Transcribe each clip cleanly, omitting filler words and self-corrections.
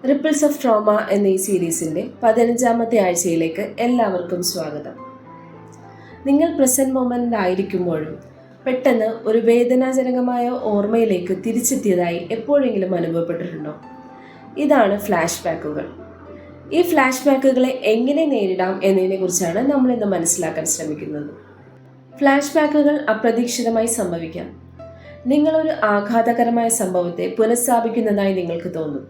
Ripples of trauma എന്ന ഈ സീരീസിൻ്റെ 15ാമത്തെ ആഴ്ചയിലേക്ക് എല്ലാവർക്കും സ്വാഗതം. നിങ്ങൾ പ്രസന്റ് മൊമെൻ്റ് ആയിരിക്കുമ്പോഴും പെട്ടെന്ന് ഒരു വേദനാജനകമായ ഓർമ്മയിലേക്ക് തിരിച്ചെത്തിയതായി എപ്പോഴെങ്കിലും അനുഭവപ്പെട്ടിട്ടുണ്ടോ? ഇതാണ് ഫ്ലാഷ് ബാക്കുകൾ. ഈ ഫ്ലാഷ് ബാക്കുകളെ എങ്ങനെ നേരിടാം എന്നതിനെക്കുറിച്ചാണ് നമ്മൾ ഇന്ന് മനസ്സിലാക്കാൻ ശ്രമിക്കുന്നത്. ഫ്ലാഷ് ബാക്കുകൾ അപ്രതീക്ഷിതമായി സംഭവിക്കാം. നിങ്ങളൊരു ആഘാതകരമായ സംഭവത്തെ പുനഃസ്ഥാപിക്കുന്നതായി നിങ്ങൾക്ക് തോന്നും.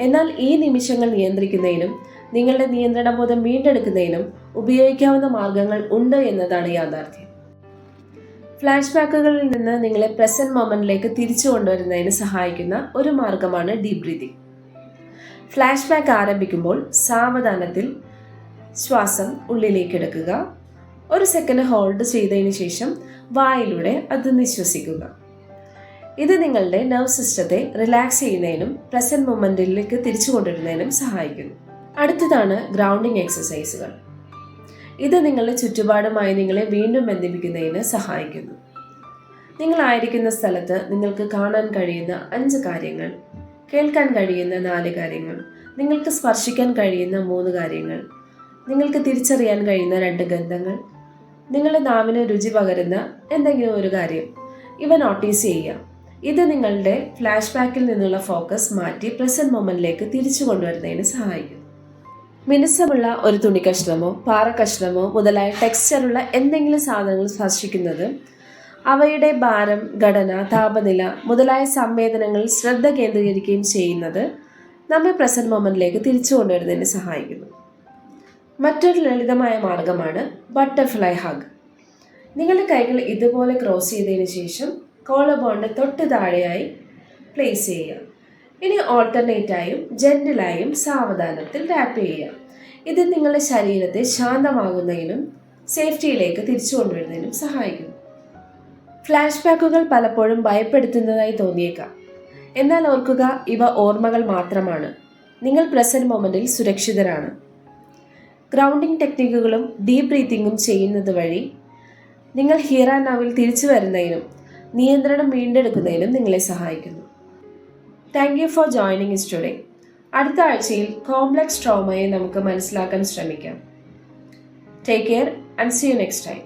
എന്നാൽ ഈ നിമിഷങ്ങൾ നിയന്ത്രിക്കുന്നതിനും നിങ്ങളുടെ നിയന്ത്രണബോധം വീണ്ടെടുക്കുന്നതിനും ഉപയോഗിക്കാവുന്ന മാർഗങ്ങൾ ഉണ്ട് എന്നതാണ് യാഥാർത്ഥ്യം. ഫ്ലാഷ് ബാക്കുകളിൽ നിന്ന് നിങ്ങളെ പ്രസന്റ് മൊമെന്റിലേക്ക് തിരിച്ചു കൊണ്ടുവരുന്നതിന് സഹായിക്കുന്ന ഒരു മാർഗമാണ് ഡീപ് ബ്രീതിങ്. ഫ്ലാഷ് ബാക്ക് ആരംഭിക്കുമ്പോൾ സാവധാനത്തിൽ ശ്വാസം ഉള്ളിലേക്ക് എടുക്കുക. ഒരു സെക്കൻഡ് ഹോൾഡ് ചെയ്തതിന് ശേഷം വായിലൂടെ അത് നിശ്വസിക്കുക. ഇത് നിങ്ങളുടെ നെർവ് സിസ്റ്റത്തെ റിലാക്സ് ചെയ്യുന്നതിനും പ്രസന്റ് മൊമെന്റിലേക്ക് തിരിച്ചു കൊണ്ടുവരുന്നതിനും സഹായിക്കുന്നു. അടുത്തതാണ് ഗ്രൗണ്ടിങ് എക്സസൈസുകൾ. ഇത് നിങ്ങളുടെ ചുറ്റുപാടുമായി നിങ്ങളെ വീണ്ടും ബന്ധിപ്പിക്കുന്നതിന് സഹായിക്കുന്നു. നിങ്ങളായിരിക്കുന്ന സ്ഥലത്ത് നിങ്ങൾക്ക് കാണാൻ കഴിയുന്ന 5 കാര്യങ്ങൾ, കേൾക്കാൻ കഴിയുന്ന 4 കാര്യങ്ങൾ, നിങ്ങൾക്ക് സ്പർശിക്കാൻ കഴിയുന്ന 3 കാര്യങ്ങൾ, നിങ്ങൾക്ക് തിരിച്ചറിയാൻ കഴിയുന്ന 2 ഗന്ധങ്ങൾ, നിങ്ങളുടെ നാവിന് രുചി പകരുന്ന എന്തെങ്കിലും ഒരു കാര്യം, ഇവ നോട്ടീസ് ചെയ്യുക. ഇത് നിങ്ങളുടെ ഫ്ലാഷ് ബാക്കിൽ നിന്നുള്ള ഫോക്കസ് മാറ്റി പ്രസന്റ് മൊമെന്റിലേക്ക് തിരിച്ചു കൊണ്ടുവരുന്നതിന് സഹായിക്കും. മിനുസമുള്ള ഒരു തുണിക്കഷ്ണമോ പാറക്കഷ്ണമോ മുതലായ ടെക്സ്ചറുള്ള എന്തെങ്കിലും സാധനങ്ങൾ സ്പർശിക്കുന്നത് അവയുടെ ഭാരം, ഘടന, താപനില മുതലായ സംവേദനങ്ങളിൽ ശ്രദ്ധ കേന്ദ്രീകരിക്കുകയും ചെയ്യുന്നത് നമ്മെ പ്രസന്റ് മൊമെന്റിലേക്ക് തിരിച്ചു കൊണ്ടുവരുന്നതിന് സഹായിക്കുന്നു. മറ്റൊരു ലളിതമായ മാർഗമാണ് ബട്ടർഫ്ലൈ ഹഗ്. നിങ്ങളുടെ കൈകൾ ഇതുപോലെ ക്രോസ് ചെയ്തതിന് ശേഷം കോളർ ബോണിന് തൊട്ട് താഴെയായി പ്ലേസ് ചെയ്യുക. ഇനി ഓൾട്ടർനേറ്റായും ജെന്റിലായും സാവധാനത്തിൽ ടാപ്പ് ചെയ്യുക. ഇത് നിങ്ങളുടെ ശരീരത്തെ ശാന്തമാകുന്നതിനും സേഫ്റ്റിയിലേക്ക് തിരിച്ചു കൊണ്ടുവരുന്നതിനും സഹായിക്കുന്നു. ഫ്ലാഷ് ബാക്കുകൾ പലപ്പോഴും ഭയപ്പെടുത്തുന്നതായി തോന്നിയേക്കാം. എന്നാൽ ഓർക്കുക, ഇവ ഓർമ്മകൾ മാത്രമാണ്. നിങ്ങൾ പ്രസന്റ് മൊമെന്റിൽ സുരക്ഷിതരാണ്. ഗ്രൗണ്ടിങ് ടെക്നിക്കുകളും ഡീപ് ബ്രീത്തിങ്ങും ചെയ്യുന്നത് വഴി നിങ്ങൾ ഹിയർ ആൻഡ് നൗവിൽ തിരിച്ചു വരുന്നതിനും നിയന്ത്രണം വീണ്ടെടുക്കുന്നതിനും നിങ്ങളെ സഹായിക്കുന്നു. Thank you for joining us today. അടുത്ത ആഴ്ചയിൽ കോംപ്ലക്സ് ട്രോമയെ നമുക്ക് മനസ്സിലാക്കാൻ ശ്രമിക്കാം. Take care and see you next time.